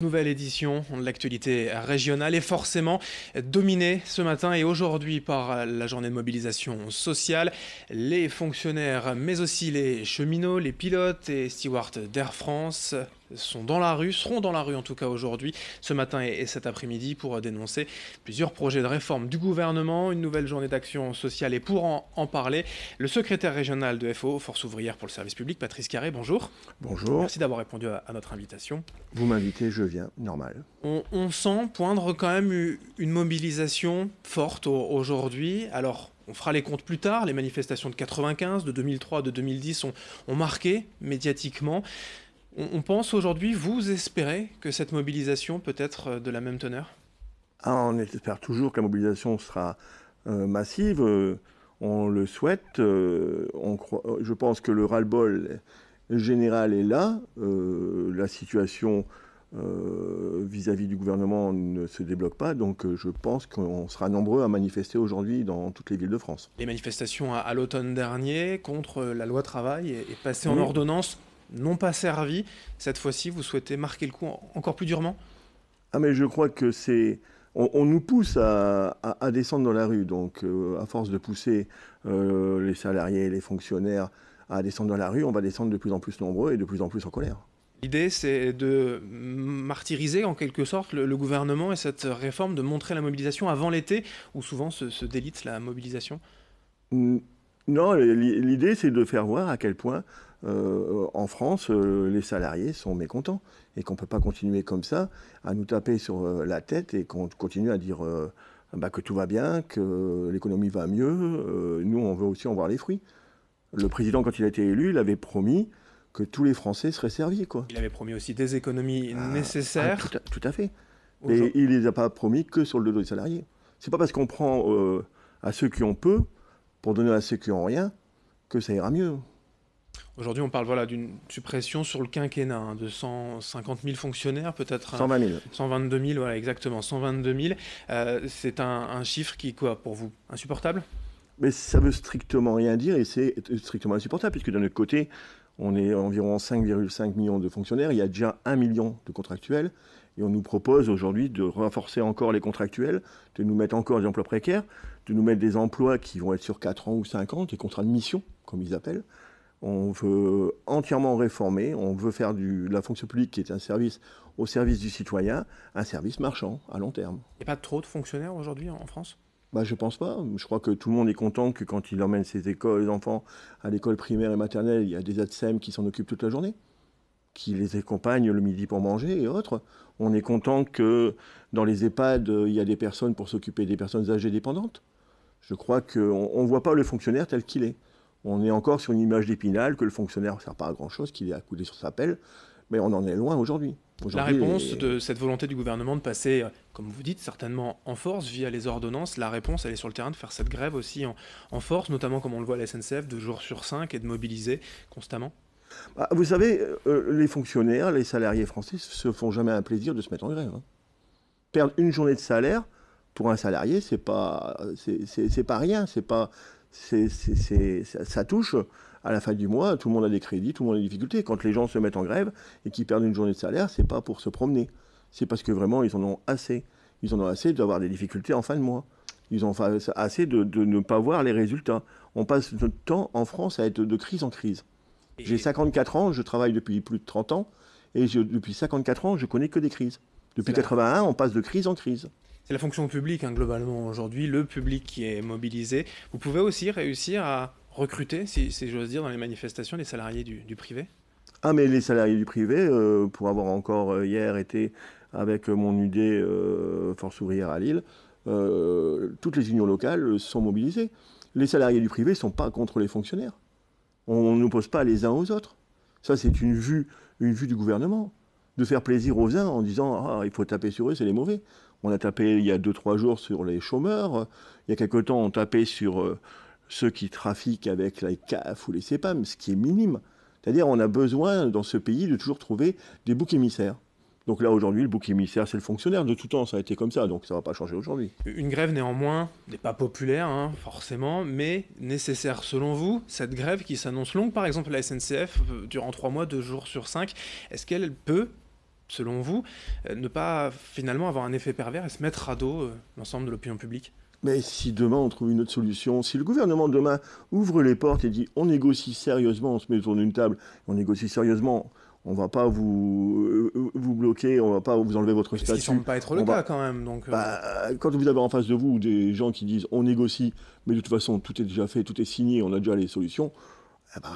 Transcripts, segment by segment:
Nouvelle édition de l'actualité régionale est forcément dominée ce matin et aujourd'hui par la journée de mobilisation sociale. Les fonctionnaires, mais aussi les cheminots, les pilotes et stewards d'Air France seront dans la rue en tout cas aujourd'hui, ce matin et cet après-midi pour dénoncer plusieurs projets de réforme du gouvernement, une nouvelle journée d'action sociale et pour en parler, le secrétaire régional de FO, Force ouvrière pour le service public, Patrice Carré, bonjour. Bonjour. Merci d'avoir répondu à notre invitation. Vous m'invitez, je viens, normal. On sent poindre quand même une mobilisation forte aujourd'hui. Alors, on fera les comptes plus tard. Les manifestations de 95, de 2003, de 2010 ont marqué médiatiquement. On pense aujourd'hui, vous espérez que cette mobilisation peut être de la même teneur ? On espère toujours que la mobilisation sera massive. On le souhaite. Je pense que le ras-le-bol général est là. La situation vis-à-vis du gouvernement ne se débloque pas. Donc je pense qu'on sera nombreux à manifester aujourd'hui dans toutes les villes de France. Les manifestations à l'automne dernier contre la loi travail est passée en ordonnance, n'ont pas servi. Cette fois-ci, vous souhaitez marquer le coup encore plus durement ? Ah mais je crois que c'est... On nous pousse à descendre dans la rue, donc à force de pousser les salariés et les fonctionnaires à descendre dans la rue, on va descendre de plus en plus nombreux et de plus en plus en colère. L'idée, c'est de martyriser en quelque sorte le gouvernement et cette réforme, de montrer la mobilisation avant l'été, où souvent se délite la mobilisation ? Non, l'idée, c'est de faire voir à quel point, en France, les salariés sont mécontents et qu'on ne peut pas continuer comme ça, à nous taper sur la tête et qu'on continue à dire que tout va bien, que l'économie va mieux. Nous, on veut aussi en voir les fruits. Le président, quand il a été élu, il avait promis que tous les Français seraient servis, quoi. Il avait promis aussi des économies nécessaires. Tout à fait. Mais il ne les a pas promis que sur le dos des salariés. C'est pas parce qu'on prend à ceux qui ont peu pour donner à ceux qui n'ont rien que ça ira mieux. Aujourd'hui, on parle d'une suppression sur le quinquennat de 150 000 fonctionnaires, peut-être 120 000. 122 000, voilà, exactement, 122 000. C'est un chiffre qui, quoi, pour vous, insupportable ? Mais ça veut strictement rien dire et c'est strictement insupportable, puisque d'un autre côté, on est environ 5,5 millions de fonctionnaires, il y a déjà 1 million de contractuels, et on nous propose aujourd'hui de renforcer encore les contractuels, de nous mettre encore des emplois précaires, de nous mettre des emplois qui vont être sur 4 ans ou 5 ans, des contrats de mission, comme ils appellent. On veut entièrement réformer, on veut faire de la fonction publique, qui est un service au service du citoyen, un service marchand à long terme. Il n'y a pas trop de fonctionnaires aujourd'hui en France ? Je pense pas. Je crois que tout le monde est content que quand il emmène ses enfants à l'école primaire et maternelle, il y a des ATSEM qui s'en occupent toute la journée, qui les accompagnent le midi pour manger et autres. On est content que dans les EHPAD, il y a des personnes pour s'occuper des personnes âgées dépendantes. Je crois qu'on ne voit pas le fonctionnaire tel qu'il est. On est encore sur une image d'Épinal, que le fonctionnaire ne sert pas à grand-chose, qu'il est accoudé sur sa pelle, mais on en est loin aujourd'hui. La réponse de cette volonté du gouvernement de passer, comme vous dites, certainement en force via les ordonnances, la réponse, elle est sur le terrain de faire cette grève aussi en force, notamment comme on le voit à la SNCF, 2 jours sur 5, et de mobiliser constamment. Vous savez, les fonctionnaires, les salariés français se font jamais un plaisir de se mettre en grève. Perdre une journée de salaire, pour un salarié, c'est pas rien, ça touche à la fin du mois, tout le monde a des crédits, tout le monde a des difficultés. Quand les gens se mettent en grève et qu'ils perdent une journée de salaire, c'est pas pour se promener. C'est parce que vraiment, ils en ont assez. Ils en ont assez d'avoir des difficultés en fin de mois. Ils en ont assez de ne pas voir les résultats. On passe notre temps en France à être de crise en crise. J'ai 54 ans, je travaille depuis plus de 30 ans, et depuis 54 ans, je connais que des crises. Depuis 81, on passe de crise en crise. C'est la fonction publique, globalement, aujourd'hui, le public qui est mobilisé. Vous pouvez aussi réussir à recruter, si j'ose dire, dans les manifestations, les salariés du privé ? Mais les salariés du privé, pour avoir encore hier été avec mon UD Force ouvrière à Lille, toutes les unions locales sont mobilisées. Les salariés du privé ne sont pas contre les fonctionnaires. On n'oppose pas les uns aux autres. Ça, c'est une vue du gouvernement. De faire plaisir aux uns en disant « il faut taper sur eux, c'est les mauvais ». On a tapé il y a 2-3 jours sur les chômeurs. Il y a quelque temps, on tapait sur ceux qui trafiquent avec la CAF ou les CEPAM, ce qui est minime. C'est-à-dire on a besoin, dans ce pays, de toujours trouver des boucs émissaires. Donc là, aujourd'hui, le bouc émissaire, c'est le fonctionnaire. De tout temps, ça a été comme ça, donc ça ne va pas changer aujourd'hui. Une grève, néanmoins, n'est pas populaire, forcément, mais nécessaire selon vous. Cette grève qui s'annonce longue, par exemple, la SNCF, durant 3 mois, 2 jours sur 5, est-ce qu'elle peut selon vous, ne pas finalement avoir un effet pervers et se mettre à dos l'ensemble de l'opinion publique? Mais si demain on trouve une autre solution, si le gouvernement demain ouvre les portes et dit on négocie sérieusement, on se met autour d'une table, on négocie sérieusement, on va pas vous bloquer, on va pas vous enlever votre Ce qui ne statut. semble pas être le cas quand même. Donc, Quand vous avez en face de vous des gens qui disent on négocie, mais de toute façon tout est déjà fait, tout est signé, on a déjà les solutions,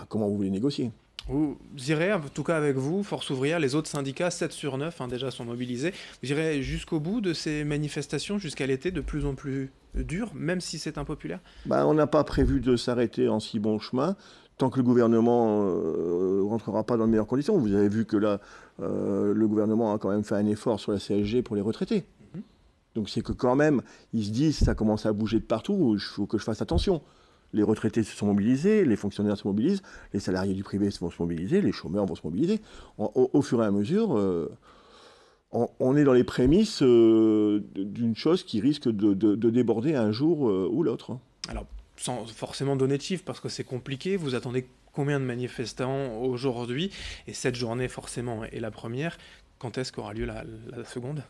comment vous voulez négocier? vous irez, en tout cas avec vous, Force ouvrière, les autres syndicats, 7 sur 9 déjà sont mobilisés. Vous irez jusqu'au bout de ces manifestations, jusqu'à l'été de plus en plus dur, même si c'est impopulaire? On n'a pas prévu de s'arrêter en si bon chemin tant que le gouvernement ne rentrera pas dans de meilleures conditions. Vous avez vu que là, le gouvernement a quand même fait un effort sur la CSG pour les retraités. Mhm. Donc c'est que quand même, ils se disent, ça commence à bouger de partout, il faut que je fasse attention. Les retraités se sont mobilisés, les fonctionnaires se mobilisent, les salariés du privé vont se mobiliser, les chômeurs vont se mobiliser. Au fur et à mesure, on est dans les prémices d'une chose qui risque de déborder un jour ou l'autre. Alors, sans forcément donner de chiffres, parce que c'est compliqué, vous attendez combien de manifestants aujourd'hui? Et cette journée, forcément, est la première. Quand est-ce qu'aura lieu la seconde?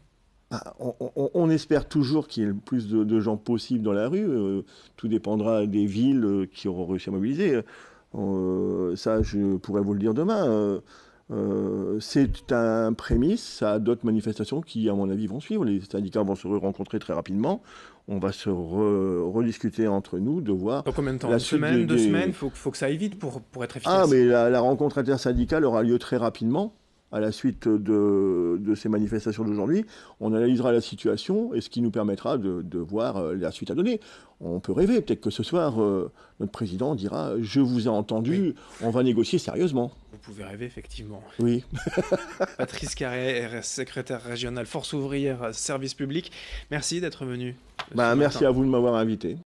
On espère toujours qu'il y ait le plus de gens possible dans la rue. Tout dépendra des villes qui auront réussi à mobiliser. Ça, je pourrais vous le dire demain. C'est un prémisse. Ça a d'autres manifestations qui, à mon avis, vont suivre. Les syndicats vont se rencontrer très rapidement. On va se rediscuter entre nous, de voir Dans combien de temps? la Une suite semaine, 2 semaines? Faut que ça aille vite pour être efficace. mais la rencontre intersyndicale aura lieu très rapidement. À la suite de ces manifestations d'aujourd'hui, on analysera la situation et ce qui nous permettra de voir la suite à donner. On peut rêver, peut-être que ce soir, notre président dira « Je vous ai entendu, on va négocier sérieusement ». Vous pouvez rêver, effectivement. Oui. Patrice Carré, secrétaire régional Force ouvrière, service public, merci d'être venu. Merci à vous de m'avoir invité.